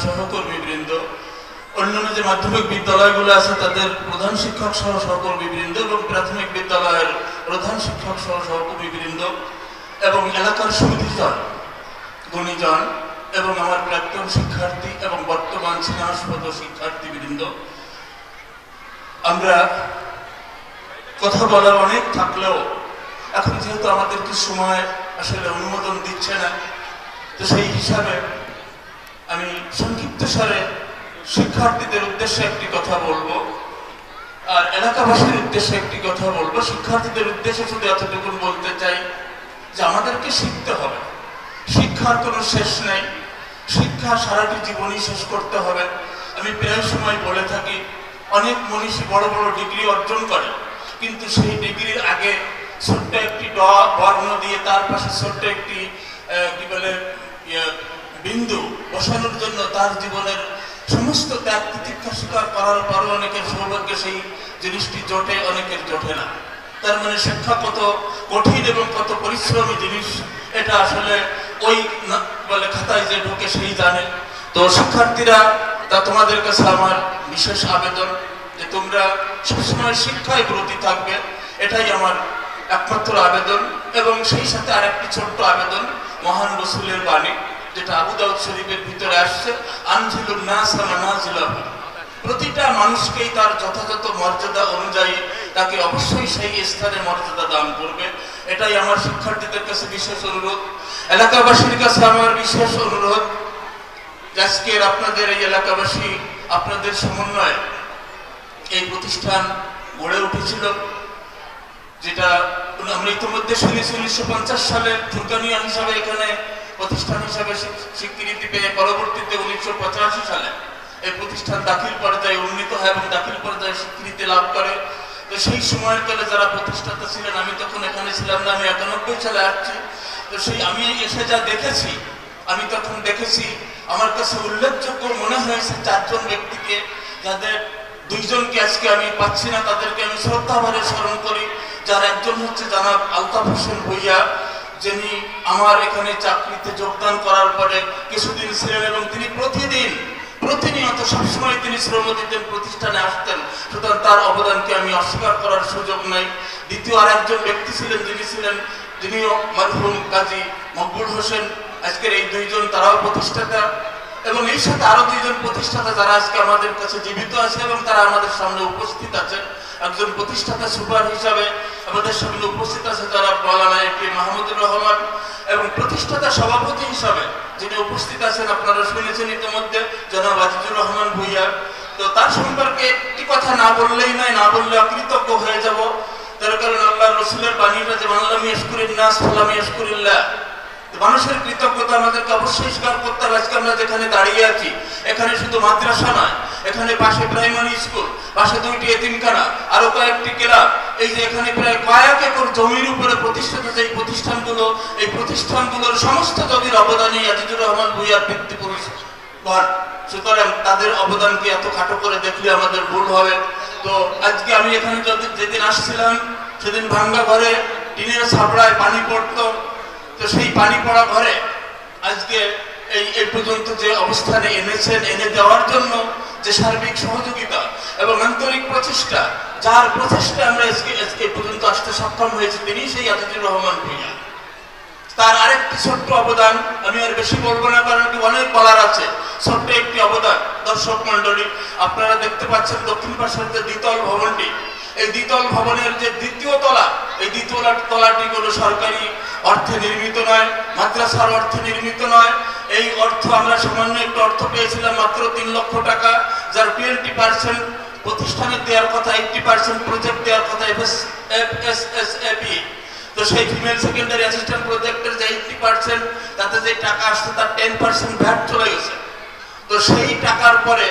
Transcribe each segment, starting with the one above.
সহকর্মীবৃন্দ, অন্যান্য যে মাধ্যমিক বিদ্যালয়গুলো আছে তাদের প্রধান শিক্ষক সহ সহকর্মীবৃন্দ এবং প্রাথমিক বিদ্যালয়ের প্রধান শিক্ষক সহ সহকর্মীবৃন্দ এবং এলাকার সুধীজন, গুণীজন এবং আমার প্রাক্তন শিক্ষার্থী এবং বর্তমান স্নাতক শিক্ষার্থীবৃন্দ, আমরা কথা বলার অনেক থাকলেও এখন যেহেতু আমাদেরকে সময় আসলে অনুমোদন দিচ্ছে না, তো সেই হিসাবে আমি সংক্ষিপ্ত সারে শিক্ষার্থীদের উদ্দেশ্যে একটি কথা বলবো আর এলাকাবাসীর উদ্দেশ্যে একটি কথা বলবো। শিক্ষার্থীদের উদ্দেশ্যে শুধু এতটুকু বলতে চাই যে আমাদেরকে শিখতে হবে, শিক্ষার কোনো শেষ নেই, শিক্ষা সারাটি জীবনই শেষ করতে হবে। আমি প্রায় সময় বলে থাকি অনেক মনীষী বড় বড় ডিগ্রি অর্জন করে, কিন্তু সেই ডিগ্রির আগে ছোট্ট একটি বর্ণ দিয়ে তার পাশে ছোট্ট একটি কি বলে বিন্দু বসানোর জন্য তার জীবনের সমস্ত ত্যাগ তিতিক্ষা স্বীকার করার পরও অনেকের সৌভাগ্যে সেই জিনিসটি জোটে, অনেকের জোটে না। তার মানে শিক্ষা কত কঠিন এবং কত পরিশ্রমী জিনিস এটা আসলে ওই বলে খাতায় যে ঢোকে সেই জানে। তো শিক্ষার্থীরা, তা তোমাদের কাছে আমার বিশেষ আবেদন যে তোমরা সবসময় শিক্ষায় ব্রতী থাকবে, এটাই আমার একমাত্র আবেদন। এবং সেই সাথে আর একটি ছোট্ট আবেদন, মহান রসুলের বাণী যেটা আবু দাউদ শরীফের ভিতরে আসছে, আনজিলুন নাস মানাজিলাহুম, প্রতিটা মানুষকেই তার যথাযথ মর্যাদা অনুযায়ী তাকে অবশ্যই সেই স্থানে মর্যাদা দান করবে। এটাই আমার শিক্ষার্থীদের কাছে বিশেষ অনুরোধ। এলাকাবাসীর কাছে আমার বিশেষ অনুরোধ, আজকের আপনাদের এই এলাকাবাসী, আপনাদের সমন্বয়ে এই প্রতিষ্ঠান গড়ে উঠেছিল, যেটা আমরা ইতিমধ্যে শুনেছি 1950 সালে ফুরকানিয়া হিসাবে এখানে প্রতিষ্ঠান হিসাবে স্বীকৃতি পেয়ে পরবর্তীতে 1985 সালে এই প্রতিষ্ঠান দাখিল পর্যায়ে উন্নীত হয় এবং দাখিল পর্যায়ে স্বীকৃতি লাভ করে। তো সেই সময়ের কালে যারা প্রতিষ্ঠাতা ছিলেন, আমি তখন এখানে ছিলাম না, আমি 91 সালে আসছি। তো সেই আমি এসে যা দেখেছি, আমি তখন দেখেছি, আমার কাছে উল্লেখযোগ্য মনে হয়েছে 4 জন ব্যক্তিকে, যাদের 2 জনকে আজকে আমি পাচ্ছি না, তাদেরকে আমি শ্রদ্ধাভরে স্মরণ করি। যার একজন হচ্ছে জনাব আলতাফ হোসেন ভূঁইয়া, যিনি আমার এখানে চাকরিতে যোগদান করার পরে কিছুদিন ছিলেন এবং তিনি প্রতিনিয়ত সবসময় তিনি শ্রম দিতেন, প্রতিষ্ঠানে আসতেন। সুতরাং তার অবদানকে আমি অস্বীকার করার সুযোগ নাই। দ্বিতীয় আর একজন ব্যক্তি ছিলেন, যিনিও মরহুম কাজী মকবুল হোসেন। আজকের এই 2 জন তারাও প্রতিষ্ঠাতা, এবং এই সাথে আরো 2 জন প্রতিষ্ঠাতা যারা আজকে আমাদের কাছে জীবিত আছে এবং তারা আমাদের সামনে উপস্থিত আছেন। একজন প্রতিষ্ঠাতা সুপার হিসাবে আমাদের সামনে উপস্থিত আছে যারা মাওলানা এ.কে মাহমুদুর রহমান, এবং প্রতিষ্ঠাতা সভাপতি হিসাবে যিনি উপস্থিত আছেন আপনারা শুনেছেন ইতিমধ্যে, জনাব আজিজুর রহমান ভূঁইয়া। তো তার সম্পর্কে একটি কথা না বললেই নয়, না বললে অকৃতজ্ঞ হয়ে যাব। তার কারণ আল্লাহ রসুলের বাণীটা যে মানলাম ইয়াশকুরিন নাস ফালাম ইয়াশকুরিল্লাহ, মানুষের কৃতজ্ঞতা আমাদেরকে অবশ্যই স্বীকার করতে হবে। আজকে আমরা যেখানে দাঁড়িয়ে আছি, এখানে শুধু মাদ্রাসা নয়, এখানে পাশে প্রাইমারি স্কুল, পাশে 2টি এতিমখানা, আরো কয়েকটি ক্লাব, এই যে এখানে প্রায় কয়েক একর জমির উপরে প্রতিষ্ঠিত যে প্রতিষ্ঠানগুলো, এই প্রতিষ্ঠানগুলোর সমস্ত জমির অবদানে আজিজুর রহমান ভূঁইয়ার ভিত্তিপুরুষ ঘর। সুতরাং তাদের অবদানকে এত খাটো করে দেখলে আমাদের ভুল হবে। তো আজকে আমি এখানে যেদিন আসছিলাম, সেদিন ভাঙ্গা ঘরে টিনের ছাপড়ায় পানি পড়তো। তো সেই পানি পড়া ঘরে আজকে এই পর্যন্ত যে অবস্থানে এনেছেন, এনে দেওয়ার জন্য যে সার্বিক সহযোগিতা এবং আন্তরিক প্রচেষ্টা, যার প্রচেষ্টা আমরা এই পর্যন্ত আসতে সক্ষম হয়েছে, তিনি সেই আজিজুর রহমান ভূঁইয়া। তার আরেকটি ছোট্ট অবদান, আমি আর বেশি বলবো না কারণ অনেক বলার আছে, ছোট্ট একটি অবদান। দর্শক মন্ডলী, আপনারা দেখতে পাচ্ছেন দক্ষিণ পাশের যে দ্বিতল ভবনটি, এই দ্বিতল ভবনের যে 2য় তলা, এই 2য় তলাটি কোনো সরকারি অর্থে নির্মিত নয়, মাদ্রাসার অর্থে নির্মিত নয়। এই অর্থ আমরা সামান্য একটু অর্থ পেয়েছিলাম, মাত্র 3 লক্ষ টাকা, যার 20% প্রতিষ্ঠানের দেওয়ার কথা, 80% প্রজেক্ট দেওয়ার কথা FSSAP। তো সেই ফিমেল সেকেন্ডারি অ্যাসিস্ট্যান্ট প্রজেক্টের যে 80%, তাতে যে টাকা আসছে তার 10% ভ্যাট চলে গেছে। তো সেই টাকার পরে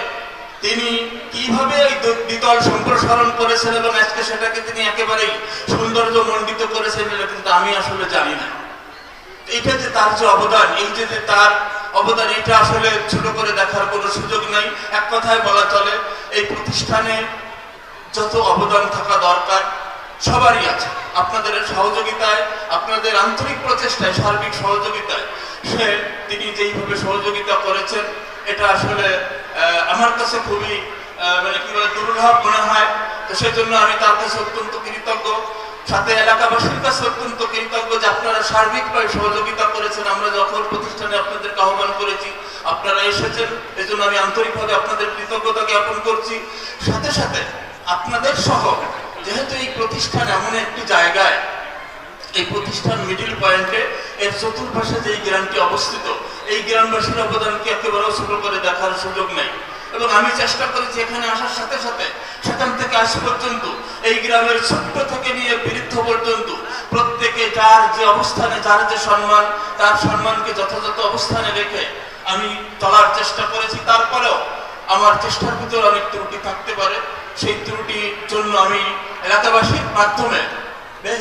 তিনি কিভাবে এই দ্বিতল সম্প্রসারণ করেছেন এবং আজকে সেটাকে তিনি একেবারেই সৌন্দর্য মণ্ডিত করেছেন, এটা কিন্তু আমি আসলে জানি না। এটা যে তার যে অবদান, এই যে তার অবদান, এটা আসলে ছোট করে দেখার কোনো সুযোগ নাই। এক কথায় বলা চলে, এই প্রতিষ্ঠানে যত অবদান থাকা দরকার সবারই আছে। আপনাদের সহযোগিতায়, আপনাদের আন্তরিক প্রচেষ্টায়, সার্বিক সহযোগিতায় তিনি যেইভাবে সহযোগিতা করেছেন, এটা আসলে আমার কাছে খুবই মানে কি বলে দুর্লভ মনে হয়। তো সেজন্য আমি তার কাছে অত্যন্ত কৃতজ্ঞ, সাথে এলাকাবাসীর কাছে অত্যন্ত কৃতজ্ঞ যে আপনারা সার্বিকভাবে সহযোগিতা করেছেন। আমরা যখন প্রতিষ্ঠানে আপনাদেরকে আহ্বান করেছি আপনারা এসেছেন, এজন্য আমি আন্তরিকভাবে আপনাদের কৃতজ্ঞতা জ্ঞাপন করছি। সাথে সাথে আপনাদের সহ, যেহেতু এই প্রতিষ্ঠান এমন একটি জায়গায়, এই প্রতিষ্ঠান মিডিল পয়েন্টে, এর চতুর্পাশে যে গ্রামটি অবস্থিত, এই গ্রামবাসীর অবদানকে একেবারেও ছোট করে দেখার সুযোগ নেই। এবং আমি চেষ্টা করেছি এখানে আসার সাথে সাথে সেখান থেকে আজ পর্যন্ত এই গ্রামের ছোট্ট থেকে নিয়ে বৃদ্ধ পর্যন্ত প্রত্যেকে যার যে অবস্থানে, যার যে সম্মান, তার সম্মানকে যথাযথ অবস্থানে রেখে আমি চলার চেষ্টা করেছি। তারপরেও আমার চেষ্টার ভিতরে অনেক ত্রুটি থাকতে পারে। সেই ত্রুটির জন্য আমি এলাকাবাসীর মাধ্যমে,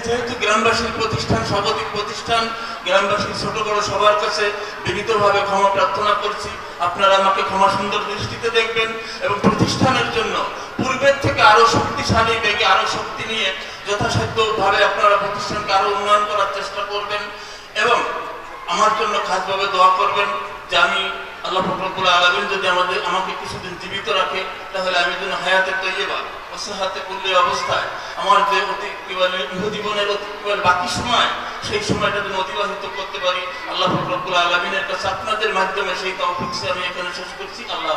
যেহেতু গ্রামবাসীর প্রতিষ্ঠান, স্বাগতিক প্রতিষ্ঠান, গ্রামবাসীর ছোট বড় সবার কাছে বিনীতভাবে ক্ষমা প্রার্থনা করছি। আপনারা আমাকে ক্ষমা সুন্দর দৃষ্টিতে দেখবেন এবং প্রতিষ্ঠানের জন্য পূর্বের থেকে আরো শক্তিশালী বেগে, আরো শক্তি নিয়ে যথাসাধ্যভাবে আপনারা প্রতিষ্ঠানকে আরো উন্নয়ন করার চেষ্টা করবেন এবং আমার জন্য খাসভাবে দোয়া করবেন যে আমি আল্লাহ রব্বুল আলামিন যদি আমাকে কিছুদিন জীবিত রাখে, তাহলে আমি যেন হায়াতে তৈয়বা ওয়াসহাতে কুল্লি অবস্থায় আমার যে জীবনের বাকি সময়, সেই সময়টা যেন অতিবাহিত করতে পারি। আল্লাহ রব্বুল আলামিনের কাছে আপনাদের মাধ্যমে সেই তৌফিক আমি এখানে শেষ করছি। আল্লাহ।